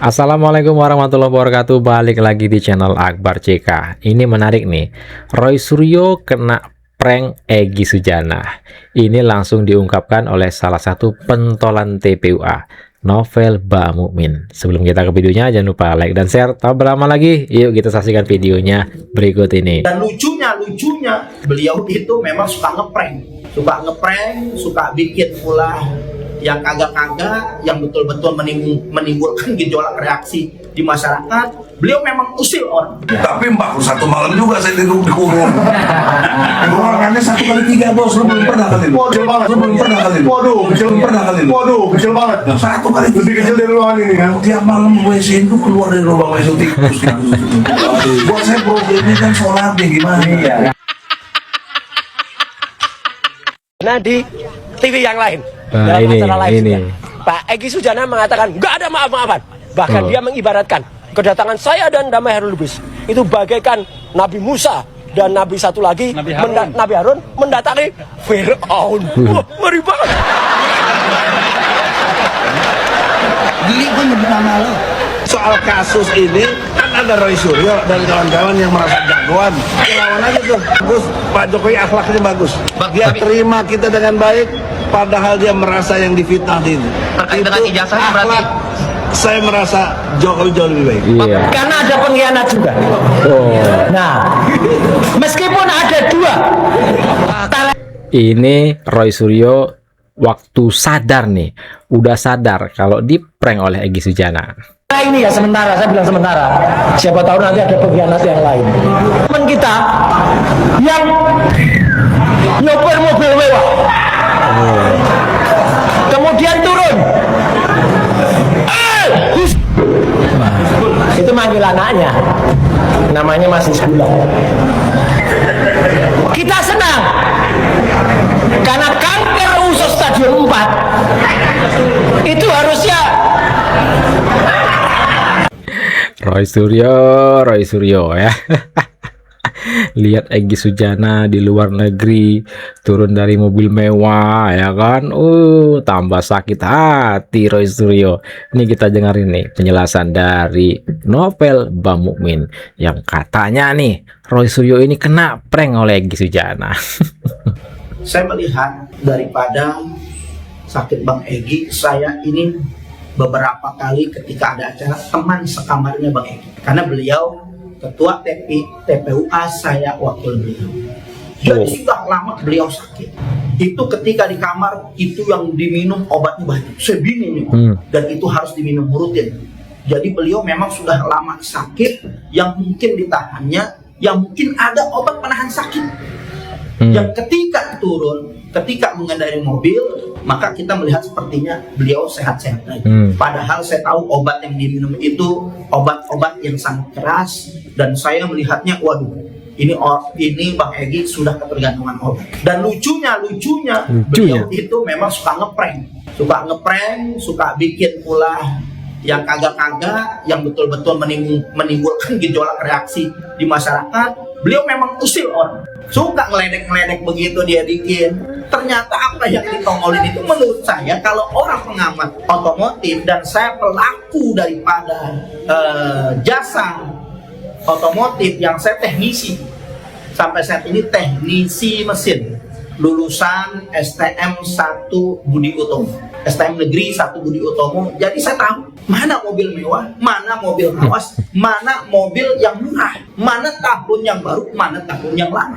Assalamualaikum warahmatullahi wabarakatuh. Balik lagi di channel Akbar CK. Ini menarik nih, Roy Suryo kena prank Egy Sujana. Ini langsung diungkapkan oleh salah satu pentolan TPUA, Novel Bamukmin. Sebelum kita ke videonya, jangan lupa like dan share. Tak berlama lagi, yuk kita saksikan videonya berikut ini. Dan lucunya beliau itu memang suka ngeprank, suka bikin pula yang kagak-kagak, yang betul-betul menimbulkan gejolak reaksi di masyarakat. Beliau memang usil orang. Tapi 41 malam juga saya dikurung. Ruangannya 1 kali 3 bos, lu belum pernah kali. Kecil banget. Lu belum pernah kali. Waduh, kecil pernah kali. Waduh, kecil banget. 1 kali Lebih kecil dari ruangan ini kan. Tiap malam WC itu keluar dari lubang WC tikus. Buat saya problemnya kan sholatnya gimana? Iya. Nah di TV yang lain, Nah, dalam ini, acara lain ini. juga, Pak Egy Sujana mengatakan nggak ada maaf-maafan. Bahkan dia mengibaratkan kedatangan saya dan Damai Hairul Lubis itu bagaikan Nabi Musa dan Nabi satu lagi Nabi Harun mendatangi Fir'aun. Wah, ngeri banget. Geli gue nyebut nama lo. Soal kasus ini kan ada Roy Suryo dan kawan-kawan yang merasa jagoan. Lawan aja tuh. Bagus, Pak Jokowi akhlaknya bagus. Dia terima kita dengan baik, padahal dia merasa yang difitnah ini. Terkait dengan ijazah akhlak, berarti saya merasa Jokowi jauh lebih baik. Iya. Karena ada pengkhianat juga. Oh. Nah, meskipun ada dua, Ini Roy Suryo waktu sadar nih, udah sadar kalau di prank oleh Egy Sujana. ini ya sementara, saya bilang sementara. Siapa tahu nanti ada pengkhianat yang lain. Teman kita yang nyopir mobil mewah, kemudian turun, itu manggil anaknya, namanya masih sebulan. Kita senang karena kanker usus stadium 4 itu harusnya Roy Suryo ya. Lihat Egy Sujana di luar negeri turun dari mobil mewah ya kan. Tambah sakit hati Roy Suryo. Ini kita dengerin nih penjelasan dari Novel Bamukmin yang katanya nih Roy Suryo ini kena prank oleh Egy Sujana. Saya melihat daripada sakit Bang Egy, saya ini beberapa kali ketika ada acara teman sekamarnya Bang Egy, karena beliau ketua TPUA, saya wakil beliau. Jadi sudah lama beliau sakit. Itu ketika di kamar itu yang diminum obatnya banyak. Saya bingung nih, dan itu harus diminum rutin. Jadi beliau memang sudah lama sakit, yang mungkin ditahannya, yang mungkin ada obat penahan sakit. Yang ketika turun, ketika mengendarai mobil, maka kita melihat sepertinya beliau sehat-sehat lagi. Padahal saya tahu obat yang diminum itu obat-obat yang sangat keras, dan saya melihatnya, waduh, ini Bang Egy sudah ketergantungan obat. Dan lucunya beliau itu memang suka ngeprank, suka bikin pula yang kagak-kagak, yang betul-betul menimbulkan gejolak reaksi di masyarakat. Beliau memang usil orang, suka ngeledek-ngeledek begitu dia bikin. Ternyata apa yang ditongolin itu menurut saya, kalau orang pengamat otomotif dan saya pelaku daripada jasa otomotif, yang saya teknisi sampai saat ini, teknisi mesin lulusan STM 1 Budi Utomo, STM Negeri 1 Budi Utomo. Jadi saya tahu mana mobil mewah, mana mobil lawas, mana mobil yang murah, mana tahun yang baru, mana tahun yang lama.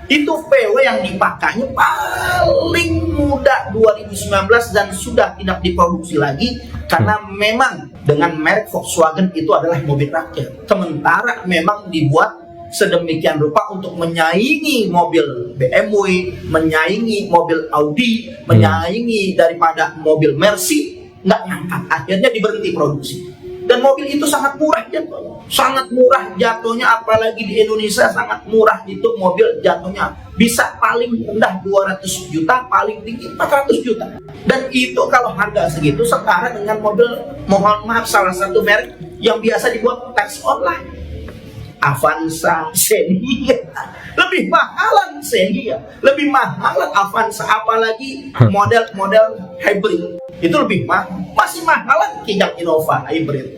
Itu PW yang dipakainya paling muda 2019 dan sudah tidak diproduksi lagi, karena memang dengan merek Volkswagen itu adalah mobil rakyat. Sementara memang dibuat sedemikian rupa untuk menyaingi mobil BMW, menyaingi mobil Audi, menyaingi daripada mobil Mercy. Nggak ngangkat, akhirnya diberhenti produksi. Dan mobil itu sangat murah jatuhnya, apalagi di Indonesia sangat murah. Itu mobil jatuhnya bisa paling rendah 200 juta, paling tinggi 400 juta. Dan itu kalau harga segitu setara dengan mobil, mohon maaf, salah satu merek yang biasa dibuat tax online, Avanza, Xenia. Lebih mahalan Xenia, lebih mahalan Avanza, apalagi model-model hybrid. itu lebih mahal, masih mahal yang Innova Hybrid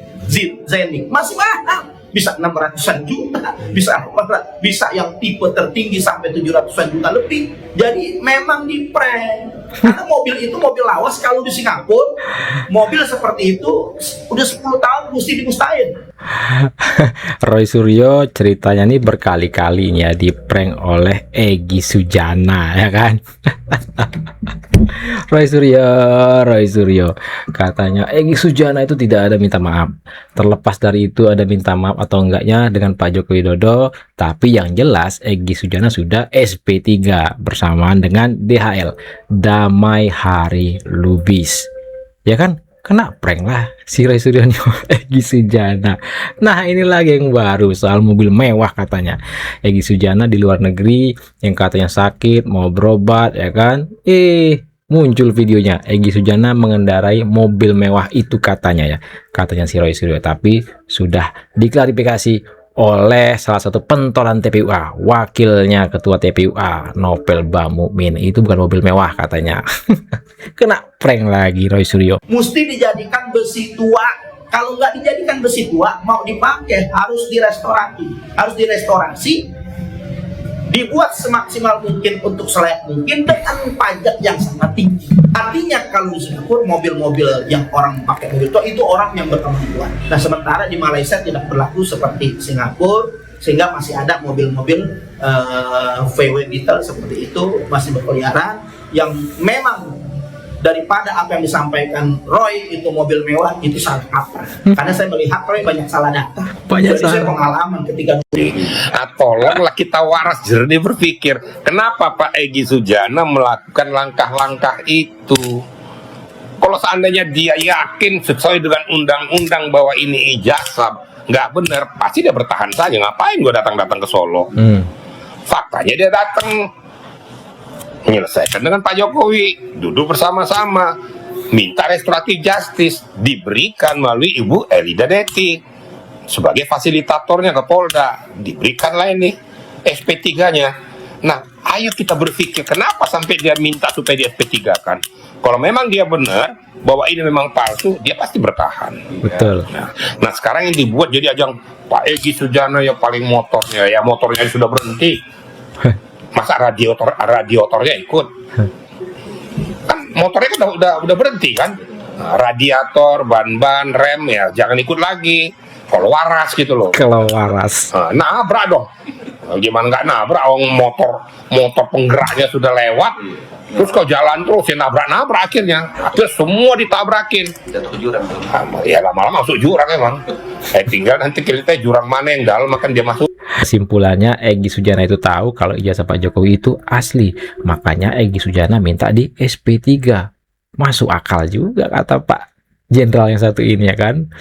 Zenith masih mahal, bisa 600-an juta, bisa yang tipe tertinggi sampai 700-an juta lebih. Jadi memang di prank, karena mobil itu mobil lawas. Kalau di Singapura mobil seperti itu udah 10 tahun mesti dimusnahin. Roy Suryo ceritanya nih berkali-kalinya di prank oleh Egy Sujana, ya kan? Roy Suryo katanya Egy Sujana itu tidak ada minta maaf. Terlepas dari itu ada minta maaf atau enggaknya dengan Pak Joko Widodo, tapi yang jelas Egy Sujana sudah SP3 bersamaan dengan DHL, Damai Hari Lubis, ya kan? Kena prank lah si Roy Suryo Egy Sujana. Nah, ini lagi yang baru soal mobil mewah katanya. Egy Sujana di luar negeri yang katanya sakit mau berobat, ya kan? Muncul videonya Egy Sujana mengendarai mobil mewah itu katanya, ya. Katanya si Roy Suryo, tapi sudah diklarifikasi oleh salah satu pentolan TPUA, wakilnya ketua TPUA Novel Bamukmin. Itu bukan mobil mewah katanya. Kena prank lagi Roy Suryo. Mesti dijadikan besi tua. Kalau nggak dijadikan besi tua, mau dipakai harus direstorasi, dibuat semaksimal mungkin untuk selayak mungkin dengan pajak yang sangat tinggi. Artinya kalau di Singapura mobil-mobil yang orang pakai mobil tua itu orang yang berkemampuan. Nah, sementara di Malaysia tidak berlaku seperti Singapura, sehingga masih ada mobil-mobil VW Beetle seperti itu masih berkeliaran, yang memang daripada apa yang disampaikan Roy itu mobil mewah itu salah kaprah. Karena saya melihat Roy banyak salah data. Jadi saya pengalaman ketika tolonglah kita waras jernih berpikir, kenapa Pak Egy Sujana melakukan langkah-langkah itu? Kalau seandainya dia yakin sesuai dengan undang-undang bahwa ini ijazah nggak benar, pasti dia bertahan saja. Ngapain gue datang-datang ke Solo? Faktanya dia datang menyelesaikan dengan Pak Jokowi, duduk bersama-sama, minta restoratif justice diberikan melalui Ibu Elida Deti sebagai fasilitatornya ke Polda, diberikanlah ini SP3-nya. Nah, ayo kita berpikir kenapa sampai dia minta supaya di SP3 kan? Kalau memang dia benar bahwa ini memang palsu, dia pasti bertahan. Betul. Nah, sekarang yang dibuat jadi ajang Pak Egy Sujana ya paling motornya sudah berhenti. Masa radiatornya ikut? Kan motornya kan udah berhenti kan? Radiator, ban-ban, rem ya jangan ikut lagi. Kalau waras gitu loh. Kalau waras. Nabrak dong. Gimana nggak nabrak? Motor penggeraknya sudah lewat. Terus kau jalan terus ya nabrak akhirnya. Akhirnya semua ditabrakin. Jatuh ke jurang. Ya lama-lama masuk jurang emang. Tinggal nanti kita jurang mana yang dalam akan dia masuk. Kesimpulannya Egy Sujana itu tahu kalau ijazah Pak Jokowi itu asli, makanya Egy Sujana minta di SP3. Masuk akal juga kata Pak Jenderal yang satu ini, ya kan?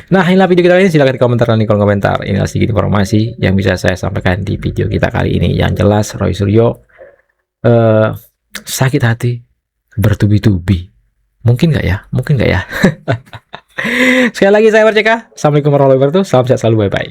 Nah, inilah video kita kali ini. Silahkan di komentar dan di kolom komentar. Inilah sedikit informasi yang bisa saya sampaikan di video kita kali ini. Yang jelas Roy Suryo sakit hati bertubi-tubi. Mungkin nggak ya? Sekali lagi saya Akbar CK. Assalamualaikum warahmatullahi wabarakatuh. Salam sehat selalu, bye-bye.